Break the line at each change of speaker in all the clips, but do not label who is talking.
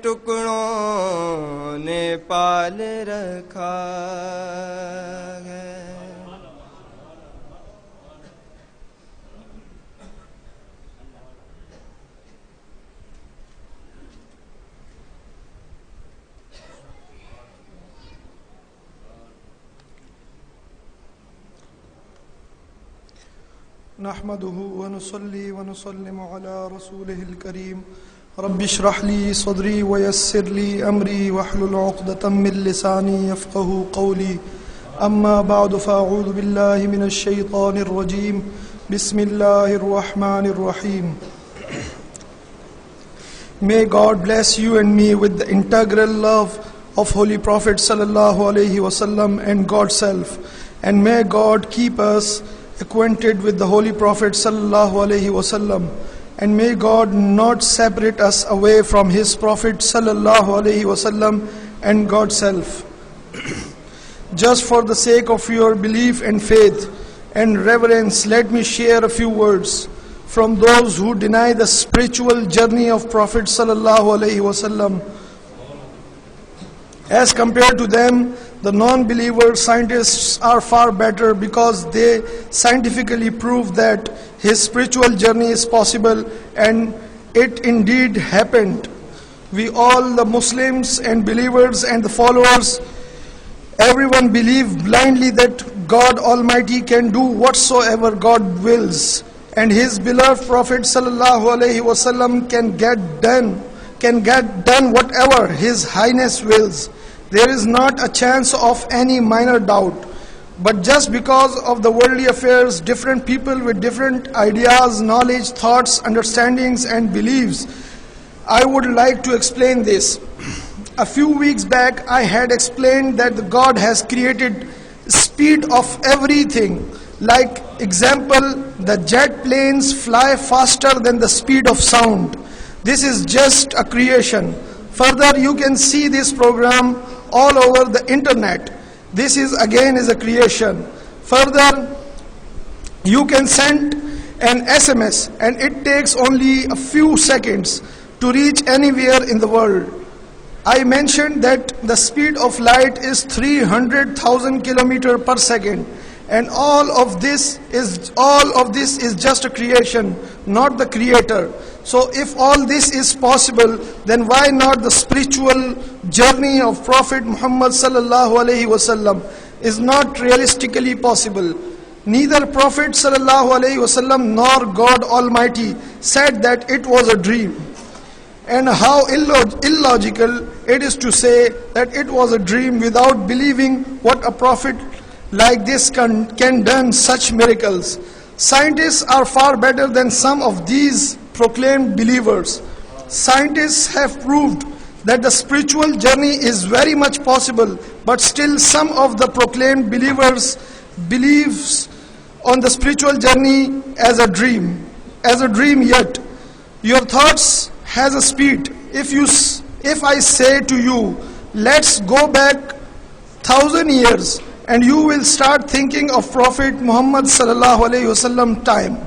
टुकड़ों ने पाल रखा है।
नहमदुहु व नुसल्ली व नुसल्लिमु अला रसूलिहिल करीम रब्बि इश्रह ली सदरी व यस्सिर ली अमरी वहलुल उक़दतम मिन लिसानी यफ़क़हू क़ौली अम्मा बअद फ़अऊज़ु बिल्लाहि मिनश शैतानिर रजीम बिस्मिल्लाहिर रहमानिर रहीम। May God bless you and me with the integral love of Holy Prophet sallallahu alaihi wasallam and God's self, and may God keep us acquainted with the Holy Prophet sallallahu alaihi wasallam, and may God not separate us away from his Prophet sallallahu alaihi wasallam and God's self. Just for the sake of your belief and faith and reverence, let me share a few words from those who deny the spiritual journey of Prophet sallallahu alaihi wasallam. As compared to them, the non-believer scientists are far better because they scientifically prove that his spiritual journey is possible, and it indeed happened. We all, the Muslims and believers and the followers, everyone believe blindly that God Almighty can do whatsoever God wills, and his beloved Prophet sallallahu alaihi wasallam can get done whatever his highness wills. There is not a chance of any minor doubt. But just because of the worldly affairs, different people with different ideas, knowledge, thoughts, understandings and beliefs, I would like to explain this. A few weeks back, I had explained that God has created speed of everything. Like example, the jet planes fly faster than the speed of sound. This is just a creation. Further, you can see this program all over the internet. This is again a creation. Further, you can send an SMS and it takes only a few seconds to reach anywhere in the world. I mentioned that the speed of light is 300,000 kilometers per second, and all of this is just a creation, not the creator. So if all this is possible, then why not the spiritual journey of Prophet Muhammad sallallahu alaihi wasallam is not realistically possible. Neither Prophet sallallahu alaihi wasallam nor God Almighty said that it was a dream. And how illogical it is to say that it was a dream without believing what a prophet like this can done such miracles. Scientists are far better than some of these proclaimed believers. Scientists have proved that the spiritual journey is very much possible, but still some of the proclaimed believers believes on the spiritual journey as a dream yet. Your thoughts has a speed. If I say to you, let's go back 1,000 years, and you will start thinking of Prophet Muhammad sallallahu alaihi wasallam time.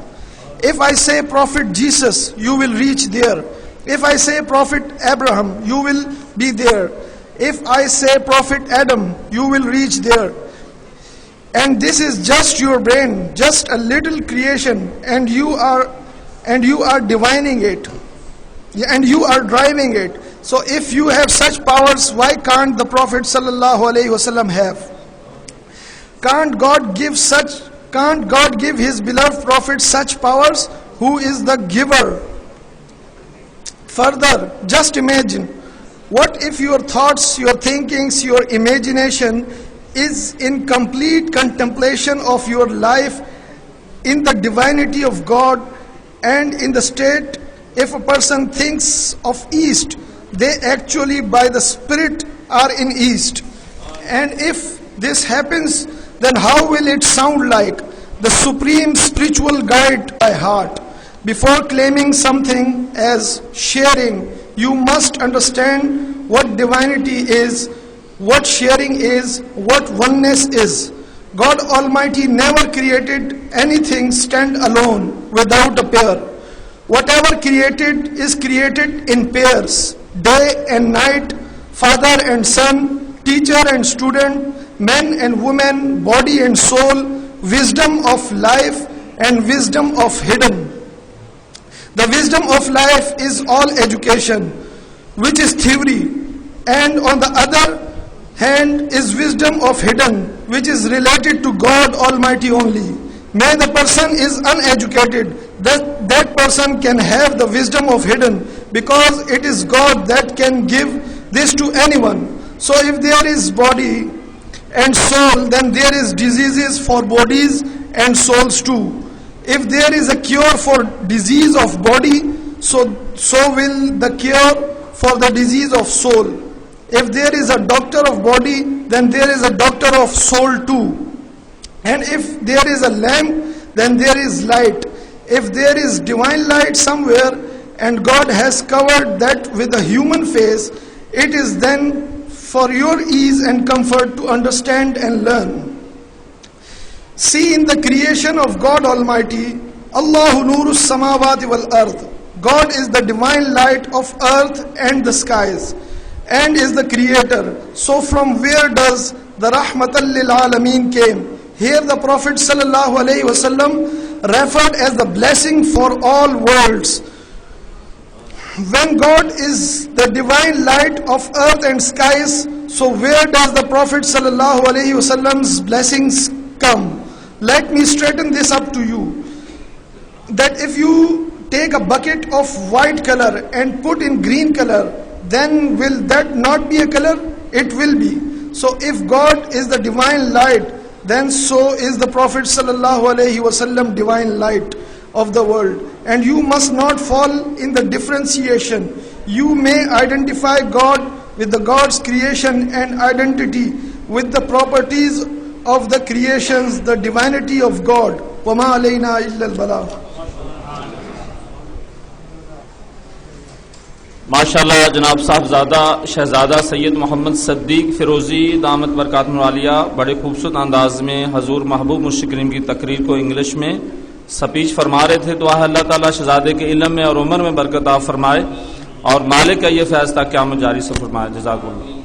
If I say Prophet Jesus, you will reach there. If I say Prophet Abraham, you will be there. If I say Prophet Adam, you will reach there. And this is just your brain, just a little creation, and you are divining it, and you are driving it. So if you have such powers, why can't the Prophet sallallahu alaihi wasallam have? Can't God give his beloved Prophet such powers, who is the giver? Further, just imagine, what if your thoughts, your thinkings, your imagination is in complete contemplation of your life in the divinity of God, and in the state, if a person thinks of East, they actually by the Spirit are in East. And if this happens, then how will it sound like? The supreme spiritual guide by heart. Before claiming something as sharing, you must understand what divinity is, what sharing is, what oneness is. God Almighty never created anything stand alone without a pair. Whatever created is created in pairs. day and night, father and son, teacher and student, men and women, body and soul, wisdom of life and wisdom of hidden. The wisdom of life is all education, which is theory, and on the other hand is wisdom of hidden, which is related to God Almighty only. May the person is uneducated, that person can have the wisdom of hidden, because it is God that can give this to anyone. So if there is body and soul, then there is diseases for bodies and souls too. If there is a cure for disease of body, so will the cure for the disease of soul. If there is a doctor of body, then there is a doctor of soul too. And if there is a lamp, then there is light. If there is divine light somewhere and God has covered that with a human face, it is then for your ease and comfort to understand and learn. See in the creation of God Almighty, Allahu Nurus Samawati wal Ardh. God is the divine light of earth and the skies, and is the creator. So from where does the Rahmatan lil Alameen came? Here the Prophet sallallahu alaihi wasallam referred as the blessing for all worlds. When God is the divine light of earth and skies, so where does the Prophet sallallahu alaihi wasallam's blessings come? Let me straighten this up to you. That if you take a bucket of white color and put in green color, then will that not be a color? It will be. So if God is the divine light, then so is the Prophet sallallahu alaihi wasallam divine light of the world. And you must not fall in the differentiation. You may identify God with the God's creation and identity with the properties of the creations, the divinity of God. وَمَا عَلَيْنَا إِلَّا الْبَلَاغُ.
माशाल्लाह जनाब साहबजादा शहजादा सैयद मोहम्मद सिद्दीक फिरोजी दामत बरकातुहुल आलिया बड़े खूबसूरत अंदाज में हजूर महबूब मुर्शिद करीम की तकरीर को इंग्लिश में स्पीच फरमा रहे थे। दुआ है अल्लाह ताला शहजादे के इल्म में और उम्र में बरकत अता फरमाए और मालिक का ये फैज़ तक क़यामत जारी से फरमाए। जज़ाकुल्लाह।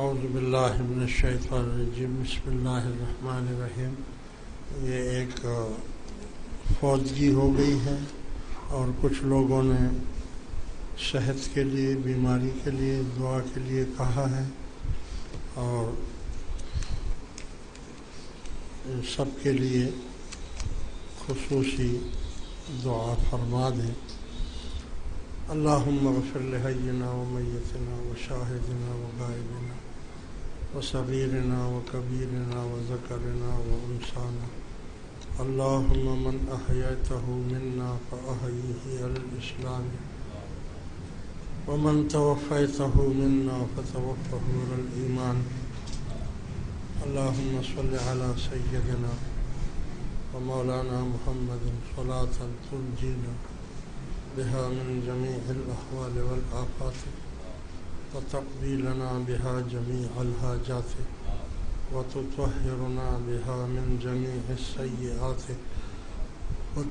औज़ु बिल्लाहि मिनश शैतानिर रजीम बिस्मिल्लाहिर रहमानिर रहीम। ये एक फौजगी हो गई है और कुछ लोगों ने सेहत के लिए, बीमारी के लिए दुआ के लिए कहा है और इन सब के लिए खुसूसी दुआ फरमा दें। अल्लाहुम्मा ग़फ़िर लिहय्यिना व मय्यितिना व शाहिदिना व गायबिना व सगीरिना व कबीरिना व ज़करिना व उन्साना। अल्लाहुम्मा मन अहयैतहु मिन्ना फ़अहयिही अलल इस्लाम व मन तवफ़्फ़ैतहु मिन्ना फ़तवफ़्फ़हु अलल ईमान। अल्लाहुम्मा सल्लि अला सय्यिदिना व मौलाना मुहम्मदिन सलातन तुनजीना बिहा मिन जमीइल अहवाल वल आफात व तक़दी लना बिहा जमीअल हाजात व तुतहहिरुना बिहा मिन जमीइस सय्यिआत व